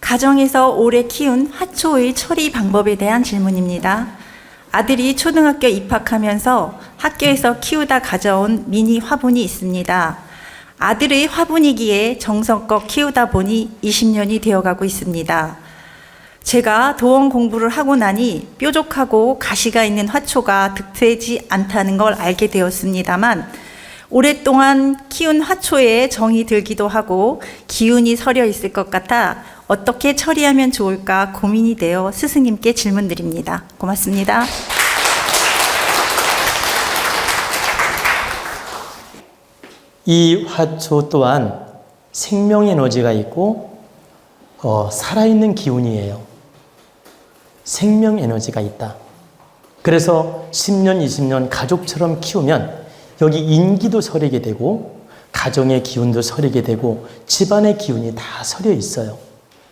가정에서 오래 키운 화초의 처리 방법에 대한 질문입니다. 아들이 초등학교 입학하면서 학교에서 키우다 가져온 미니 화분이 있습니다. 아들의 화분이기에 정성껏 키우다 보니 20년이 되어가고 있습니다. 제가 도원 공부를 하고 나니 뾰족하고 가시가 있는 화초가 득되지 않다는 걸 알게 되었습니다만, 오랫동안 키운 화초에 정이 들기도 하고 기운이 서려 있을 것 같아 어떻게 처리하면 좋을까 고민이 되어 스승님께 질문드립니다. 고맙습니다. 이 화초 또한 생명 에너지가 있고 살아있는 기운이에요. 생명 에너지가 있다. 그래서 10년, 20년 가족처럼 키우면 여기 인기도 서리게 되고 가정의 기운도 서리게 되고 집안의 기운이 다 서려 있어요.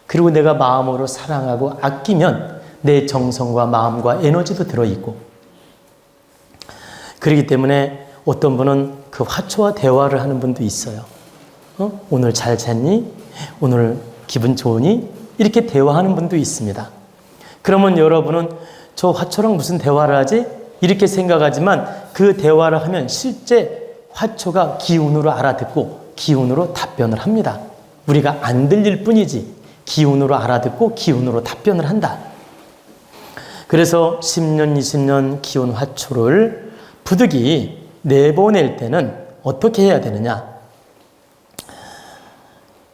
그리고 내가 마음으로 사랑하고 아끼면 내 정성과 마음과 에너지도 들어있고, 그렇기 때문에 어떤 분은 그 화초와 대화를 하는 분도 있어요. 오늘 잘 잤니? 오늘 기분 좋으니? 이렇게 대화하는 분도 있습니다. 그러면 여러분은 저 화초랑 무슨 대화를 하지? 이렇게 생각하지만 그 대화를 하면 실제 화초가 기운으로 알아듣고 기운으로 답변을 합니다. 우리가 안 들릴 뿐이지 기운으로 알아듣고 기운으로 답변을 한다. 그래서 10년, 20년 키운 화초를 부득이 내보낼 때는 어떻게 해야 되느냐?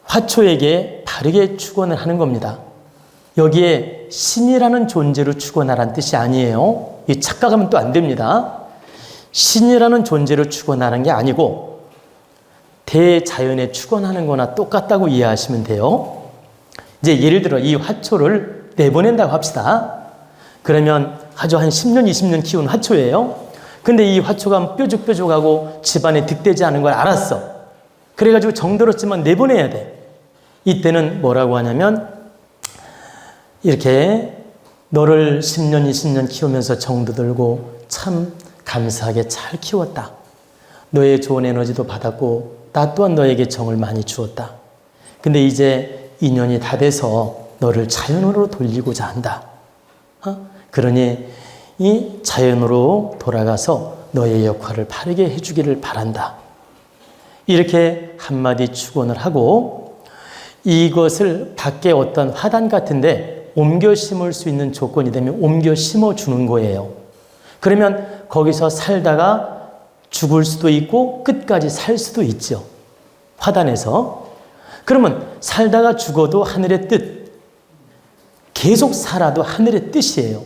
화초에게 바르게 축원을 하는 겁니다. 여기에 신이라는 존재로 축원하라는 뜻이 아니에요. 이 착각하면 또 안 됩니다. 신이라는 존재로 축원하는 게 아니고 대자연에 축원하는 거나 똑같다고 이해하시면 돼요. 이제 예를 들어 이 화초를 내보낸다고 합시다. 그러면 아주 한 10년, 20년 키운 화초예요. 근데 이 화초가 뾰족뾰족하고 집안에 득되지 않은 걸 알았어. 그래가지고 정들었지만 내보내야 돼. 이때는 뭐라고 하냐면 이렇게 너를 10년, 20년 키우면서 정도 들고 참 감사하게 잘 키웠다. 너의 좋은 에너지도 받았고 나 또한 너에게 정을 많이 주었다. 근데 이제 인연이 다 돼서 너를 자연으로 돌리고자 한다. 그러니 이 자연으로 돌아가서 너의 역할을 바르게 해주기를 바란다. 이렇게 한마디 축원을 하고 이것을 밖에 어떤 화단 같은데 옮겨 심을 수 있는 조건이 되면 옮겨 심어주는 거예요. 그러면 거기서 살다가 죽을 수도 있고 끝까지 살 수도 있죠. 화단에서. 그러면 살다가 죽어도 하늘의 뜻, 계속 살아도 하늘의 뜻이에요.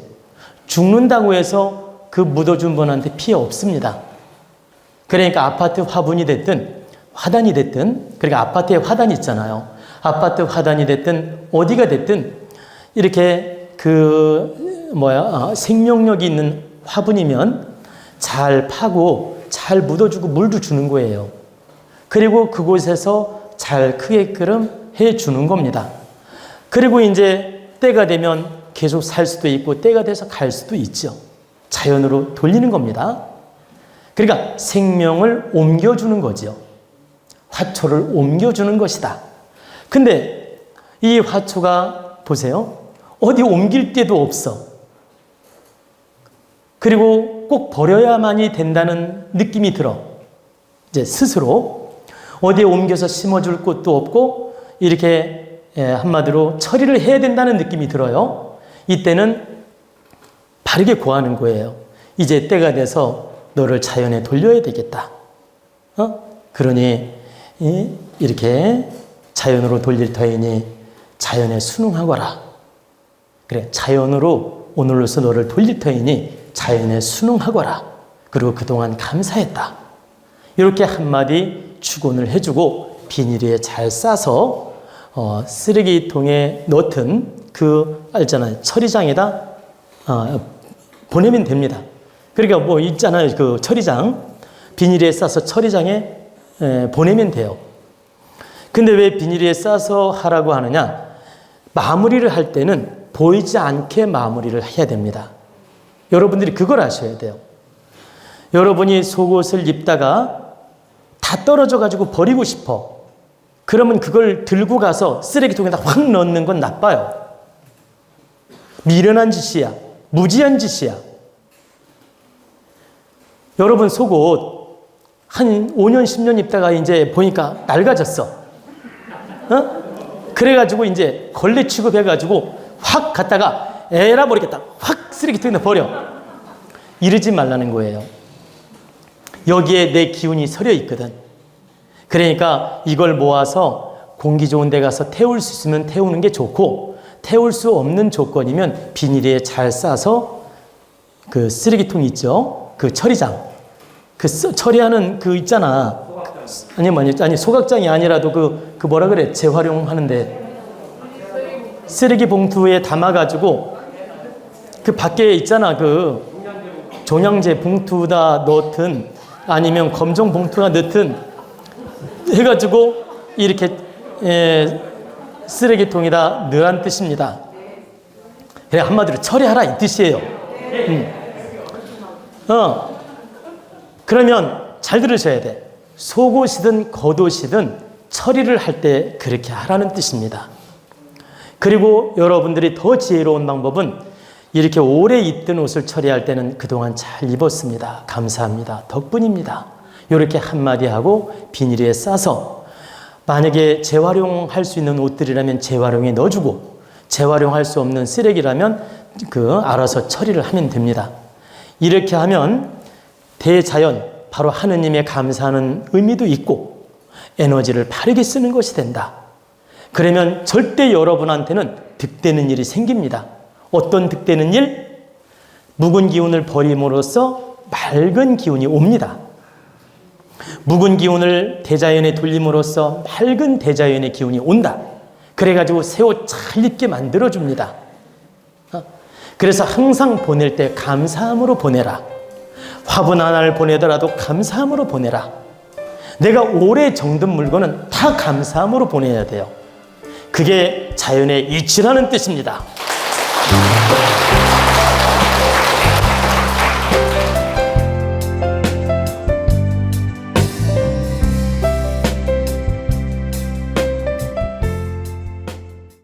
죽는다고 해서 그 묻어준 분한테 피해 없습니다. 그러니까 아파트 화분이 됐든 화단이 됐든, 그러니까 아파트에 화단이 있잖아요. 아파트 화단이 됐든 어디가 됐든 이렇게 생명력이 있는 화분이면 잘 파고 잘 묻어주고 물도 주는 거예요. 그리고 그곳에서 잘 크게끔 해주는 겁니다. 그리고 이제 때가 되면 계속 살 수도 있고 때가 돼서 갈 수도 있죠. 자연으로 돌리는 겁니다. 그러니까 생명을 옮겨주는 거죠. 화초를 옮겨주는 것이다. 근데 이 화초가 보세요. 어디 옮길 데도 없어. 그리고 꼭 버려야만이 된다는 느낌이 들어. 이제 스스로 어디에 옮겨서 심어줄 곳도 없고 이렇게 한마디로 처리를 해야 된다는 느낌이 들어요. 이때는 바르게 고하는 거예요. 이제 때가 돼서 너를 자연에 돌려야 되겠다. 그러니 이렇게 자연으로 돌릴 터이니 자연에 순응하거라. 그래, 자연으로 오늘로서 너를 돌릴 터이니 자연에 순응하거라. 그리고 그동안 감사했다. 이렇게 한마디 축원을 해주고 비닐에 잘 싸서 쓰레기통에 넣든 알잖아요. 처리장에다 보내면 됩니다. 그러니까 뭐 있잖아요. 그 처리장. 비닐에 싸서 처리장에 보내면 돼요. 근데 왜 비닐에 싸서 하라고 하느냐? 마무리를 할 때는 보이지 않게 마무리를 해야 됩니다. 여러분들이 그걸 아셔야 돼요. 여러분이 속옷을 입다가 다 떨어져 가지고 버리고 싶어. 그러면 그걸 들고 가서 쓰레기통에다 확 넣는 건 나빠요. 미련한 짓이야. 무지한 짓이야. 여러분 속옷 한 5년, 10년 입다가 이제 보니까 낡아졌어. 그래가지고 이제 걸레 취급해가지고 확 갖다가 에라 모르겠다. 확 쓰레기통에 버려. 이러지 말라는 거예요. 여기에 내 기운이 서려 있거든. 그러니까 이걸 모아서 공기 좋은 데 가서 태울 수 있으면 태우는 게 좋고, 태울 수 없는 조건이면 비닐에 잘 싸서 그 쓰레기통 있죠? 그 처리장. 그 처리하는 그 있잖아. 아니 소각장이 아니라도 그 뭐라 그래? 재활용하는데 쓰레기 봉투에 담아가지고 그 밖에 있잖아. 그 종량제 봉투다 넣든 아니면 검정 봉투가 넣든 해가지고 이렇게 쓰레기통에다 넣으란 뜻입니다. 그래 한마디로 처리하라 이 뜻이에요. 그러면 잘 들으셔야 돼. 속옷이든 겉옷이든 처리를 할 때 그렇게 하라는 뜻입니다. 그리고 여러분들이 더 지혜로운 방법은 이렇게 오래 입던 옷을 처리할 때는 그동안 잘 입었습니다. 감사합니다. 덕분입니다. 이렇게 한마디 하고 비닐에 싸서 만약에 재활용할 수 있는 옷들이라면 재활용에 넣어주고 재활용할 수 없는 쓰레기라면 알아서 처리를 하면 됩니다. 이렇게 하면 대자연, 바로 하느님의 감사하는 의미도 있고 에너지를 바르게 쓰는 것이 된다. 그러면 절대 여러분한테는 득되는 일이 생깁니다. 어떤 득되는 일? 묵은 기운을 버림으로써 맑은 기운이 옵니다. 묵은 기운을 대자연에 돌림으로써 맑은 대자연의 기운이 온다. 그래가지고 새 옷 잘 입게 만들어줍니다. 그래서 항상 보낼 때 감사함으로 보내라. 화분 하나를 보내더라도 감사함으로 보내라. 내가 오래 정든 물건은 다 감사함으로 보내야 돼요. 그게 자연의 이치라는 뜻입니다.